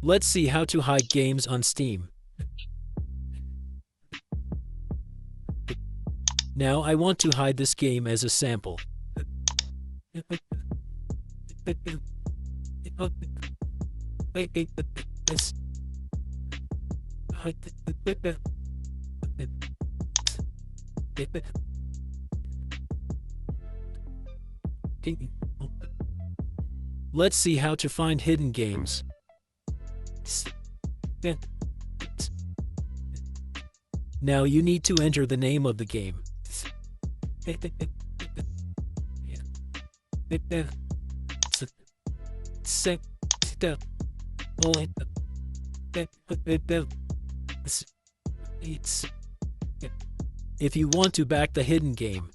Let's see how to hide games on Steam. Now I want to hide this game as a sample. Let's see how to find hidden games. Now you need to enter the name of the game. If you want to back the hidden game,